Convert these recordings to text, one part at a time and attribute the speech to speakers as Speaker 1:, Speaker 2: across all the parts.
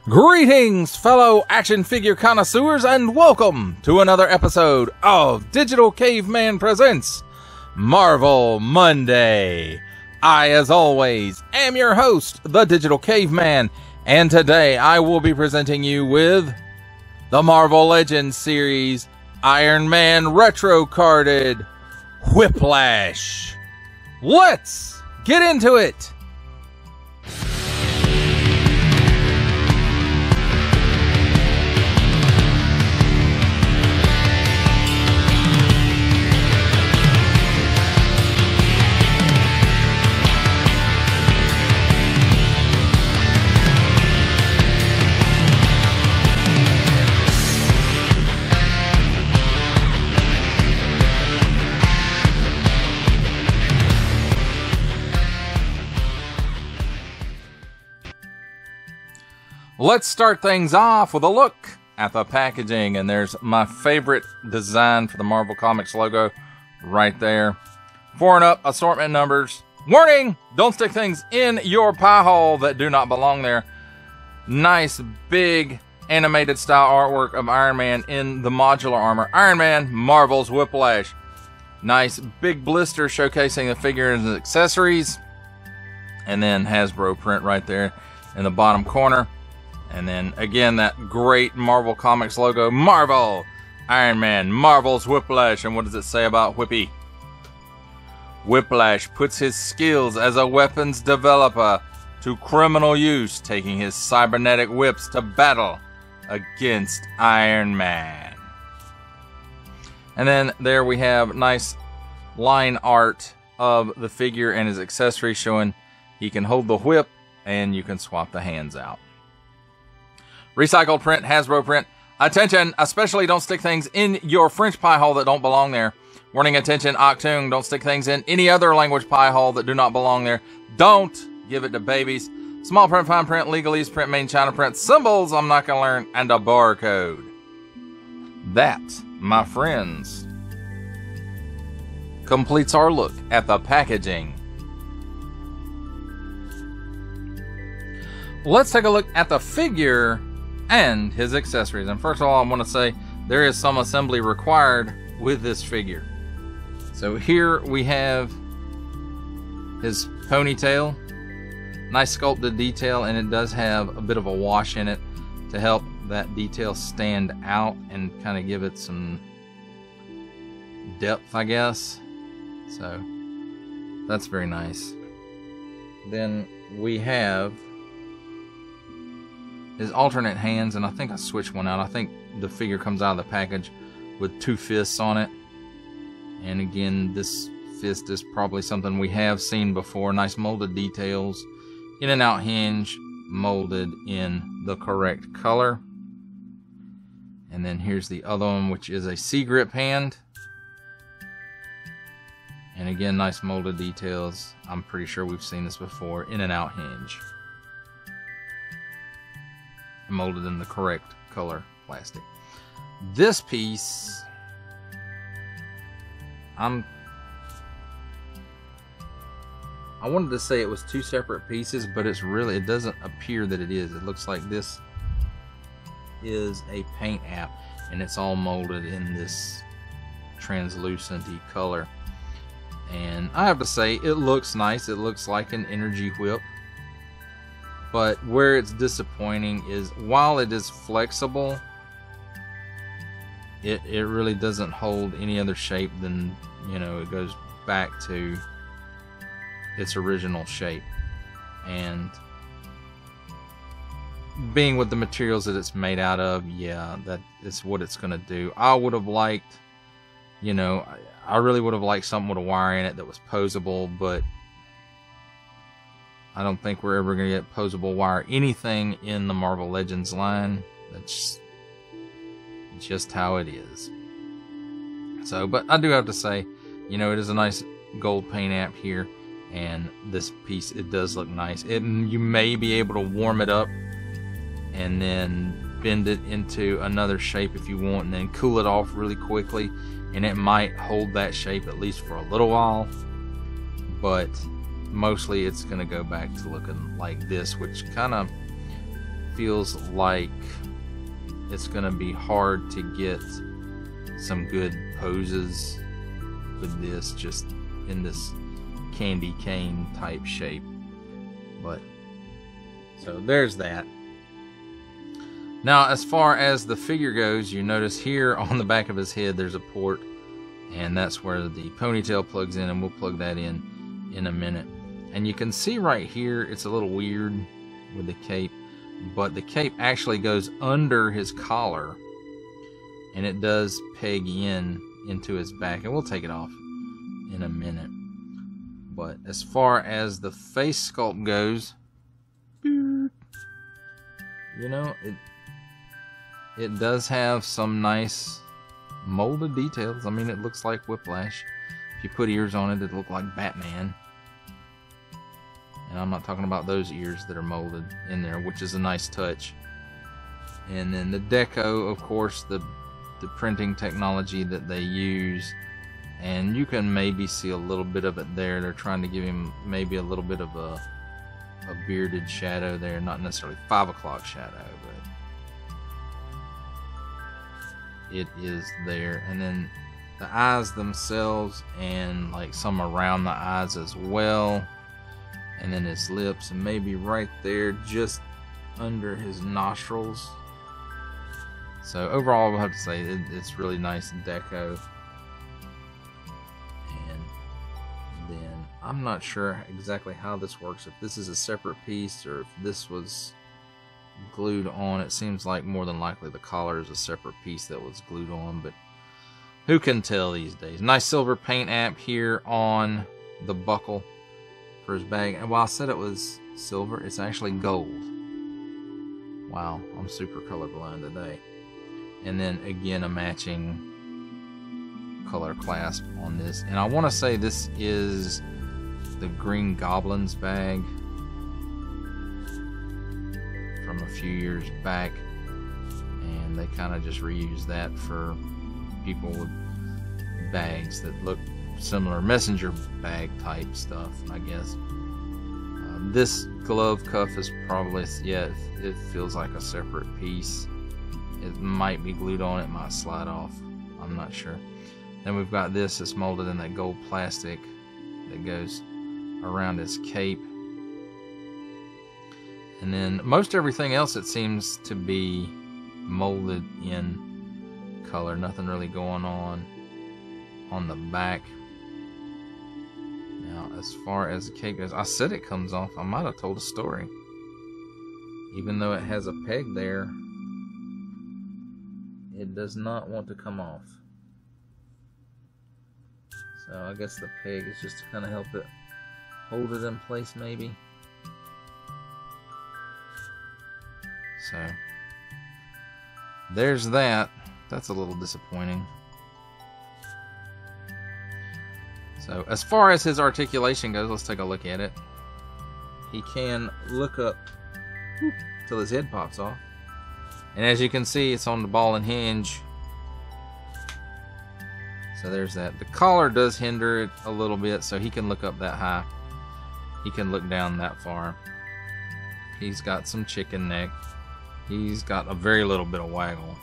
Speaker 1: Greetings, fellow action figure connoisseurs, and welcome to another episode of Digital Caveman Presents Marvel Monday. I, as always, am your host, the Digital Caveman, and today I will be presenting you with the Marvel Legends series Iron Man Retro Carded Whiplash. Let's get into it! Let's start things off with a look at the packaging, and there's my favorite design for the Marvel Comics logo right there. 4 and up, assortment numbers. Warning! Don't stick things in your pie hole that do not belong there. Nice, big, animated style artwork of Iron Man in the modular armor. Iron Man, Marvel's Whiplash. Nice, big blister showcasing the figure and accessories. And then Hasbro print right there in the bottom corner. And then, again, that great Marvel Comics logo. Marvel! Iron Man, Marvel's Whiplash. And what does it say about Whippy? Whiplash puts his skills as a weapons developer to criminal use, taking his cybernetic whips to battle against Iron Man. And then there we have nice line art of the figure and his accessories showing he can hold the whip and you can swap the hands out. Recycled print, Hasbro print. Attention, especially don't stick things in your French pie hole that don't belong there. Warning, attention, Octoon, don't stick things in any other language pie hole that do not belong there. Don't give it to babies. Small print, fine print, legalese print, main China print, symbols I'm not going to learn, and a barcode. That, my friends, completes our look at the packaging. Let's take a look at the figure and his accessories. And first of all, I want to say there is some assembly required with this figure. So here we have his ponytail. Nice sculpted detail, and it does have a bit of a wash in it to help that detail stand out and kind of give it some depth, I guess. So that's very nice. Then we have his alternate hands, and I think I switched one out. I think the figure comes out of the package with 2 fists on it. And again, this fist is probably something we have seen before. Nice molded details. In and out hinge, molded in the correct color. And then here's the other one, which is a C-grip hand. And again, nice molded details. I'm pretty sure we've seen this before. In and out hinge. Molded in the correct color plastic. This piece, I wanted to say it was 2 separate pieces, but it doesn't appear that it is. It looks like this is a paint app, and it's all molded in this translucent-y color. And I have to say, it looks nice. It looks like an energy whip. But where it's disappointing is, while it is flexible, it really doesn't hold any other shape than, you know, it goes back to its original shape. And being with the materials that it's made out of, yeah, that is what it's going to do. I would have liked, you know, I really would have liked something with a wire in it that was posable, but I don't think we're ever going to get posable wire anything in the Marvel Legends line. That's just how it is. So, but I do have to say, you know, it is a nice gold paint app here, and this piece, it does look nice. You may be able to warm it up and then bend it into another shape if you want, and then cool it off really quickly, and it might hold that shape at least for a little while. But mostly it's going to go back to looking like this, which kind of feels like it's going to be hard to get some good poses with this, just in this candy cane type shape. But so there's that. Now, as far as the figure goes, you notice here on the back of his head there's a port, and that's where the ponytail plugs in, and we'll plug that in a minute. And you can see right here it's a little weird with the cape, but the cape actually goes under his collar, and it does peg into his back, and we'll take it off in a minute. But as far as the face sculpt goes, you know, it does have some nice molded details. I mean, it looks like Whiplash. If you put ears on it, it'd look like Batman. And I'm not talking about those ears that are molded in there, which is a nice touch. And then the deco, of course, the printing technology that they use, and you can maybe see a little bit of it there. They're trying to give him maybe a little bit of a bearded shadow there, not necessarily 5 o'clock shadow, but it is there. And then the eyes themselves, and like some around the eyes as well, and then his lips, and maybe right there just under his nostrils. So overall, I'll have to say it's really nice deco. And then I'm not sure exactly how this works, if this is a separate piece or if this was glued on. It seems like more than likely the collar is a separate piece that was glued on, but who can tell these days. Nice silver paint app here on the buckle for his bag. And while I said it was silver, it's actually gold. Wow, I'm super colorblind today. And then again, a matching color clasp on this. And I want to say this is the Green Goblin's bag from a few years back, and they kind of just reused that for people with bags that look similar, messenger bag type stuff, I guess. This glove cuff is probably, yeah, it feels like a separate piece. It might be glued on, it might slide off, I'm not sure. Then we've got this that's molded in that gold plastic that goes around his cape. And then most everything else, it seems to be molded in color. Nothing really going on the back. Now, as far as the cape goes, I said it comes off. I might have told a story. Even though it has a peg there, it does not want to come off. So I guess the peg is just to kind of help it hold it in place, maybe. So there's that. That's a little disappointing. So as far as his articulation goes, let's take a look at it. He can look up till his head pops off. And as you can see, it's on the ball and hinge. So there's that. The collar does hinder it a little bit, so he can look up that high. He can look down that far. He's got some chicken neck. He's got a very little bit of waggle.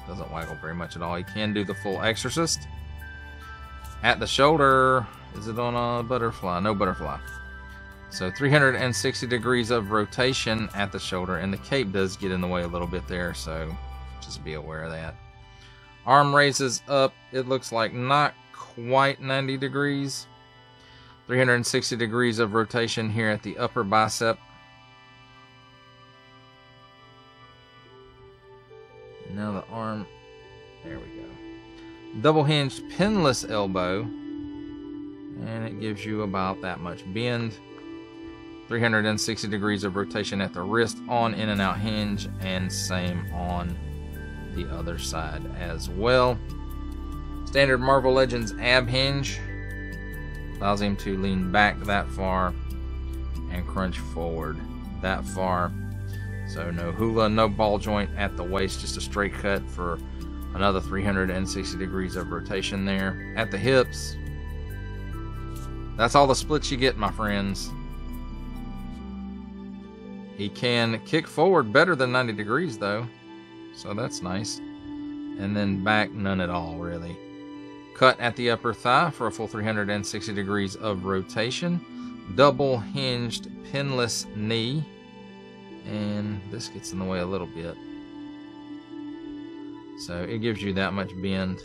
Speaker 1: Doesn't waggle very much at all. He can do the full exorcist. At the shoulder, is it on a butterfly? No butterfly. So 360 degrees of rotation at the shoulder, and the cape does get in the way a little bit there, so just be aware of that. Arm raises up, it looks like not quite 90 degrees. 360 degrees of rotation here at the upper bicep. And now the arm, there we go. Double hinged pinless elbow, and it gives you about that much bend. 360 degrees of rotation at the wrist on in and out hinge, and same on the other side as well. Standard Marvel Legends ab hinge allows him to lean back that far and crunch forward that far. So no hula, no ball joint at the waist, just a straight cut for another 360 degrees of rotation there. At the hips, That's all the splits you get, my friends. He can kick forward better than 90 degrees, though. So that's nice. And then back, none at all, really. Cut at the upper thigh for a full 360 degrees of rotation. Double hinged pinless knee. And this gets in the way a little bit. So it gives you that much bend.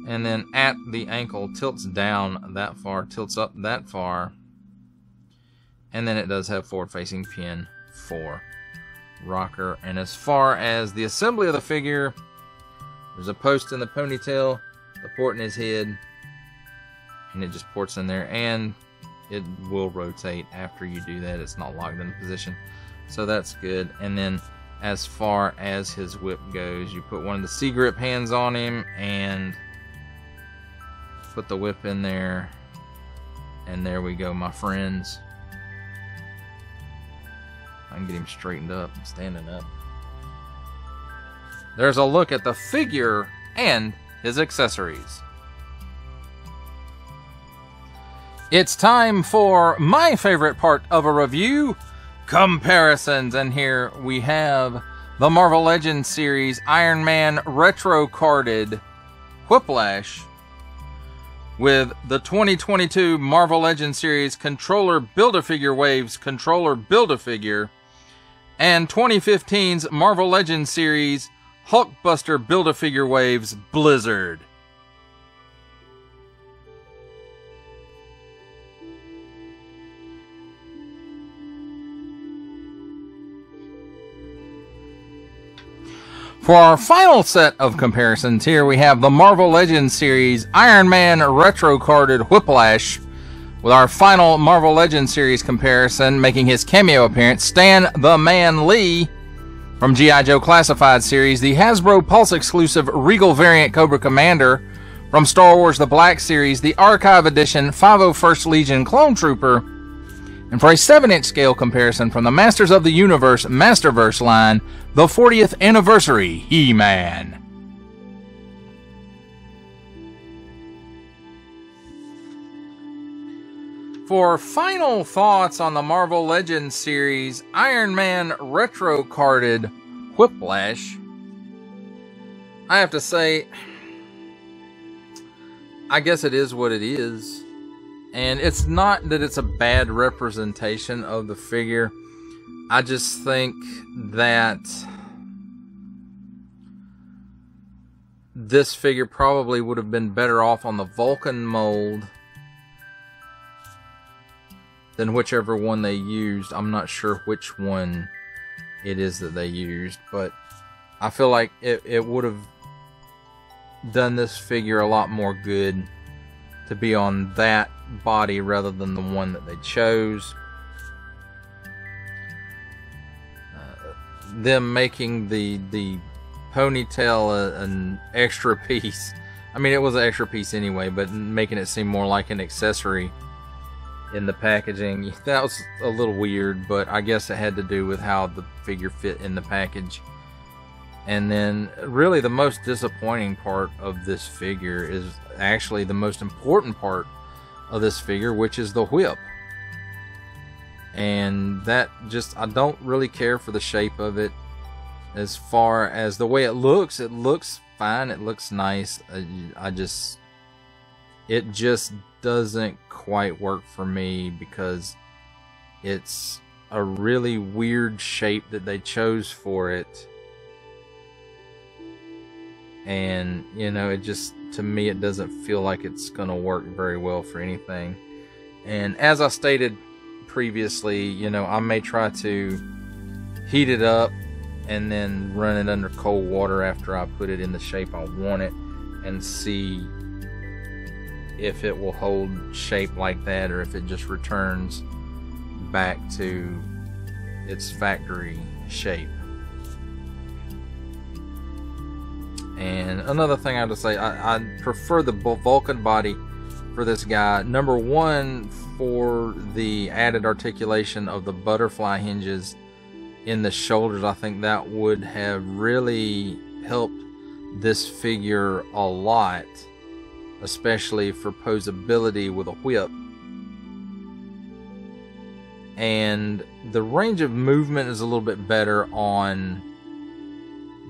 Speaker 1: And then at the ankle, tilts down that far, tilts up that far. And then it does have forward-facing pin for rocker. And as far as the assembly of the figure, there's a post in the ponytail, the port in his head, and it just ports in there. And it will rotate after you do that. It's not locked in position. So that's good. And then as far as his whip goes, you put one of the C-grip hands on him and put the whip in there. And there we go, my friends. I can get him straightened up, standing up. There's a look at the figure and his accessories. It's time for my favorite part of a review, comparisons. And here we have the Marvel Legends series Iron Man retro carded Whiplash with the 2022 Marvel Legends series Controller Build-A-Figure Waves Controller Build-A-Figure and 2015's Marvel Legends series Hulkbuster Build-A-Figure Waves Blizzard. For our final set of comparisons, here we have the Marvel Legends series Iron Man retro carded Whiplash with our final Marvel Legends series comparison making his cameo appearance, Stan the Man Lee from G.I. Joe Classified series, the Hasbro Pulse exclusive Regal variant Cobra Commander from Star Wars The Black series, the Archive Edition 501st Legion Clone Trooper, and for a 7-inch scale comparison from the Masters of the Universe Masterverse line, the 40th Anniversary He-Man. For final thoughts on the Marvel Legends series Iron Man retro carded Whiplash, I have to say, I guess it is what it is. And it's not that it's a bad representation of the figure. I just think that this figure probably would have been better off on the Vulcan mold than whichever one they used. I'm not sure which one it is that they used, but I feel like it would have done this figure a lot more good to be on that body rather than the one that they chose. Them making the ponytail an extra piece. I mean, it was an extra piece anyway, but making it seem more like an accessory in the packaging, that was a little weird, but I guess it had to do with how the figure fit in the package. And then really the most disappointing part of this figure is actually the most important part of this figure, which is the whip. And that just, I don't really care for the shape of it. As far as the way it looks fine, it looks nice. It just doesn't quite work for me because it's a really weird shape that they chose for it. And, you know, it just, to me, it doesn't feel like it's going to work very well for anything. And as I stated previously, you know, I may try to heat it up and then run it under cold water after I put it in the shape I want it and see if it will hold shape like that or if it just returns back to its factory shape. And another thing I have to say, I prefer the Vulcan body for this guy. Number one, for the added articulation of the butterfly hinges in the shoulders. I think that would have really helped this figure a lot. especially for posability with a whip. And the range of movement is a little bit better on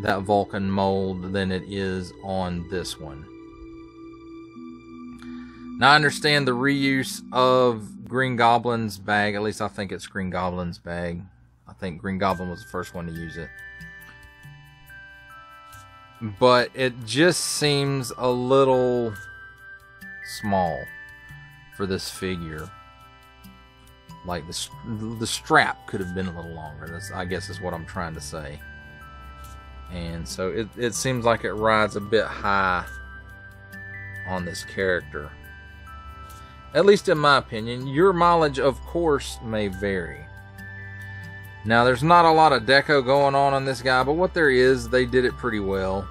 Speaker 1: that Vulcan mold than it is on this one. Now I understand the reuse of Green Goblin's bag. At least I think it's Green Goblin's bag. I think Green Goblin was the first one to use it. But it just seems a little small for this figure. Like the strap could have been a little longer. That's, I guess, is what I'm trying to say. And so it seems like it rides a bit high on this character. At least in my opinion. Your mileage, of course, may vary. Now, there's not a lot of deco going on this guy, but what there is, they did it pretty well.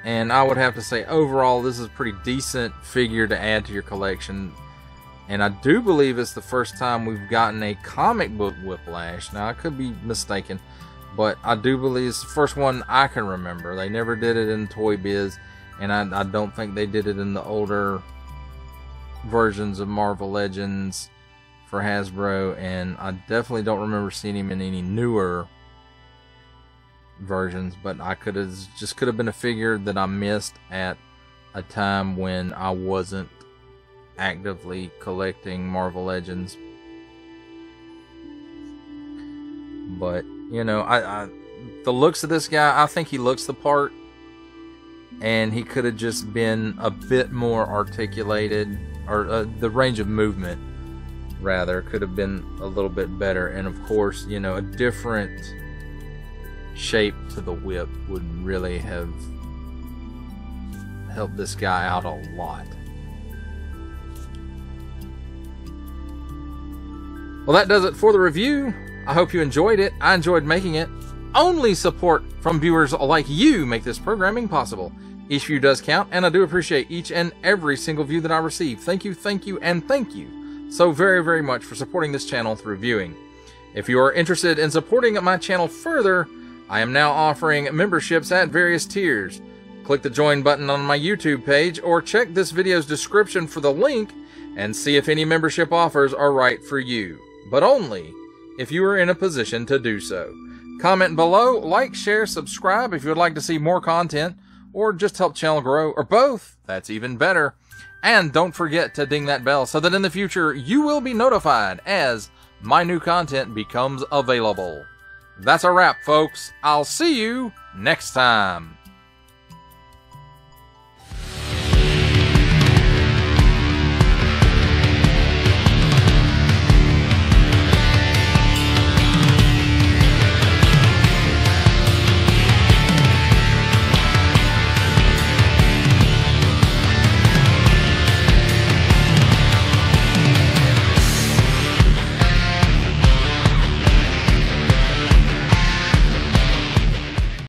Speaker 1: And I would have to say, overall, this is a pretty decent figure to add to your collection. And I do believe it's the first time we've gotten a comic book Whiplash. Now, I could be mistaken, but I do believe it's the first one I can remember. They never did it in Toy Biz, and I don't think they did it in the older versions of Marvel Legends for Hasbro, and I definitely don't remember seeing him in any newer versions, but I could have been a figure that I missed at a time when I wasn't actively collecting Marvel Legends. But you know, the looks of this guy, I think he looks the part, and he could have just been a bit more articulated, or the range of movement rather could have been a little bit better. And of course, you know, a different shape to the whip would really have helped this guy out a lot. Well, that does it for the review. I hope you enjoyed it. I enjoyed making it. Only support from viewers like you make this programming possible. Each view does count, and I do appreciate each and every single view that I receive. Thank you, and thank you so very, very much for supporting this channel through viewing. If you are interested in supporting my channel further, I am now offering memberships at various tiers. Click the join button on my YouTube page, or check this video's description for the link and see if any membership offers are right for you. But only if you are in a position to do so. Comment below, like, share, subscribe if you would like to see more content, or just help channel grow, or both. That's even better. And don't forget to ding that bell so that in the future you will be notified as my new content becomes available. That's a wrap, folks. I'll see you next time.